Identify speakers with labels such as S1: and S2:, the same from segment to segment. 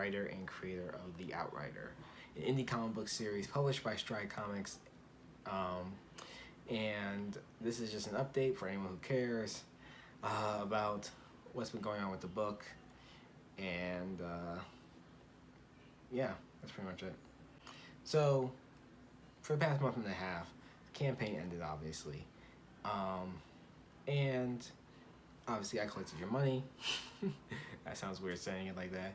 S1: writer and creator of the Outrider, an indie comic book series published by Stride Comics. And this is just an update for anyone who cares about what's been going on with the book. And yeah, that's pretty much it. So, for the past month and a half, the campaign ended, obviously. And obviously I collected your money. That sounds weird saying it like that.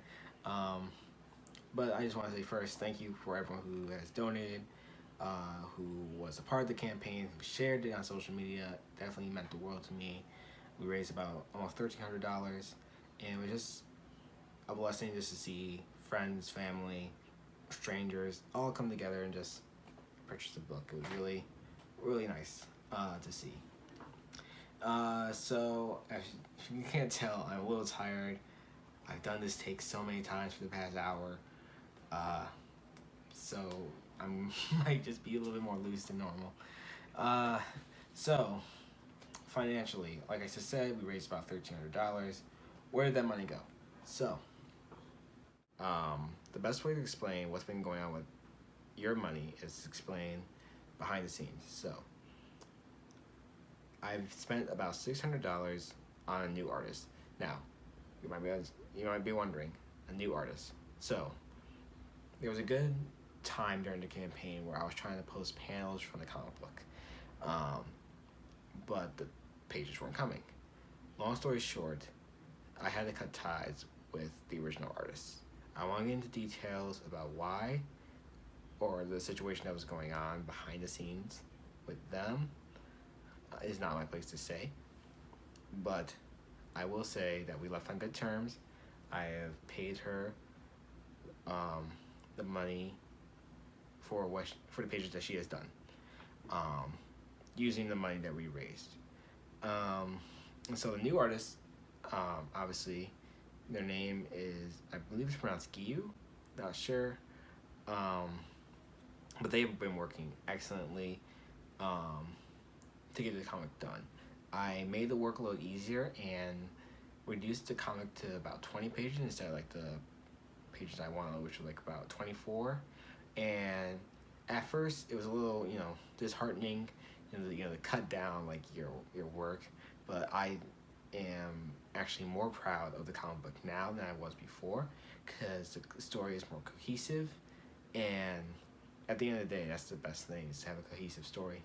S1: But I just want to say first, thank you for everyone who has donated, who was a part of the campaign, who shared it on social media. Definitely meant the world to me. We raised about almost $1,300, and it was just a blessing just to see friends, family, strangers all come together and just purchase the book. It was really, really nice to see. So, as you can't tell, I'm a little tired. I've done this take so many times for the past hour. So, I might just be a little bit more loose than normal. So, financially, like I just said, we raised about $1,300. Where did that money go? So, the best way to explain what's been going on with your money is to explain behind the scenes. So, I've spent about $600 on a new artist. Now, you might be wondering, a new artist. So, there was a good time during the campaign where I was trying to post panels from the comic book, but the pages weren't coming. Long story short, I had to cut ties with the original artist. I won't get into details about why or the situation that was going on behind the scenes with them. Is not my place to say, but I will say that we left on good terms. I have paid her the money for the pages that she has done, using the money that we raised. And so the new artist, obviously, their name is, I believe it's pronounced Giyu, not sure, but they've been working excellently to get the comic done. I made the workload easier and reduced the comic to about 20 pages instead of like the pages I wanted, which were like about 24. And at first, it was a little, disheartening, to cut down like your work. But I am actually more proud of the comic book now than I was before, because the story is more cohesive. And at the end of the day, that's the best thing, is to have a cohesive story.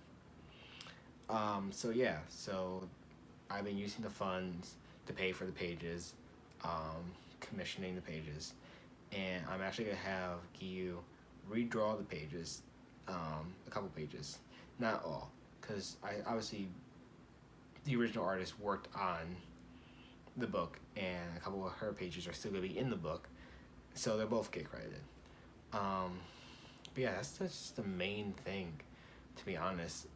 S1: So I've been using the funds to pay for the pages, commissioning the pages, and I'm actually gonna have Giyu redraw the pages, a couple pages, not all, because obviously the original artist worked on the book, and a couple of her pages are still gonna be in the book, so they'll both get credited. But yeah, that's just the main thing, to be honest.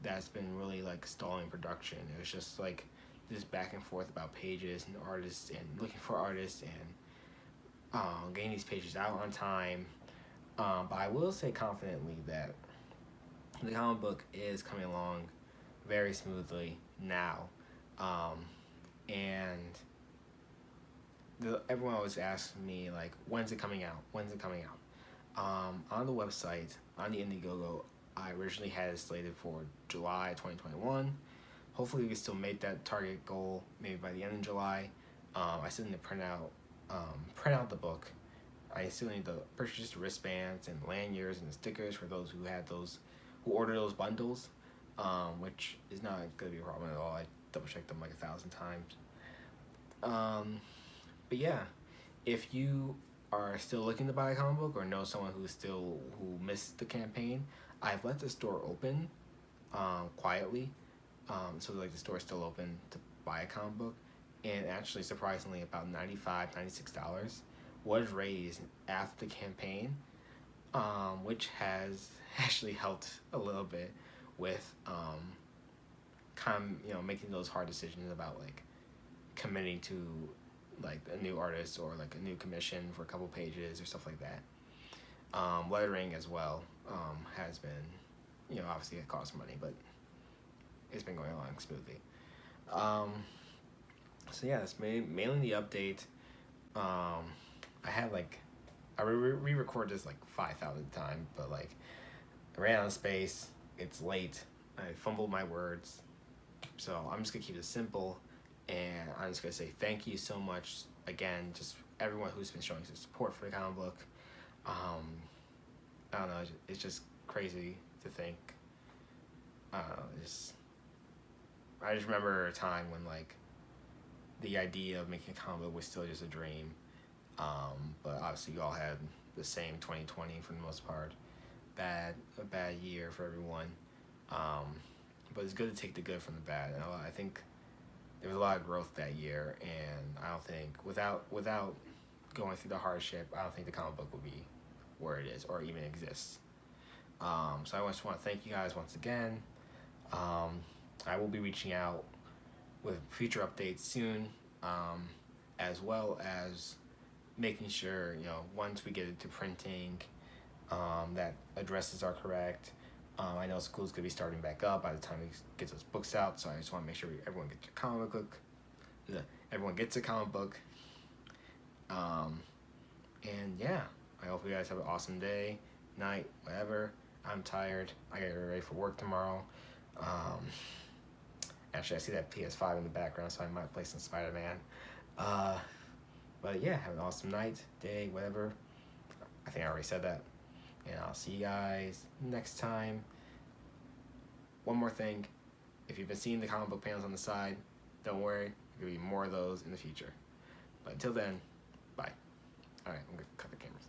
S1: That's been really like stalling production. It was just like this back and forth about pages and artists and looking for artists and getting these pages out on time. But I will say confidently that the comic book is coming along very smoothly now. And everyone always asks me, like, when's it coming out? When's it coming out? On the website, on the Indiegogo, I originally had it slated for July 2021. Hopefully we can still make that target goal maybe by the end of July. I still need to print out the book. I still need to purchase the wristbands and lanyards and the stickers for those who order those bundles, which is not going to be a problem at all. I double checked them like 1,000 times. But yeah, if you are still looking to buy a comic book or know someone who missed the campaign, I've let the store open quietly, so like the store is still open to buy a comic book, and actually surprisingly about $95, $96 was raised after the campaign, which has actually helped a little bit with making those hard decisions about like committing to like a new artist or like a new commission for a couple pages or stuff like that. Lettering as well has been, obviously it costs money, but it's been going along smoothly. So yeah, that's mainly the update. I had like, I re-record this like 5,000 times, but like, I ran out of space. It's late. I fumbled my words. So I'm just gonna keep it simple, and I'm just gonna say thank you so much again, just everyone who's been showing some support for the comic book. I don't know, it's just crazy to think. I just remember a time when like the idea of making a comic book was still just a dream. But obviously you all had the same 2020 for the most part. A bad year for everyone. But it's good to take the good from the bad. And I think there was a lot of growth that year, and I don't think without going through the hardship, I don't think the comic book would be where it is or even exists. So I just want to thank you guys once again. I will be reaching out with future updates soon, as well as making sure, once we get it to printing, that addresses are correct. I know school's gonna be starting back up by the time we get those books out, so I just want to make sure everyone gets a comic book. Everyone gets a comic book. And yeah, I hope you guys have an awesome day, night, whatever. I'm tired. I gotta get ready for work tomorrow. Actually, I see that PS5 in the background, so I might play some Spider-Man. But yeah, have an awesome night, day, whatever. I think I already said that. And I'll see you guys next time. One more thing. If you've been seeing the comic book panels on the side, don't worry. There'll be more of those in the future. But until then, bye. Alright, I'm going to cut the camera.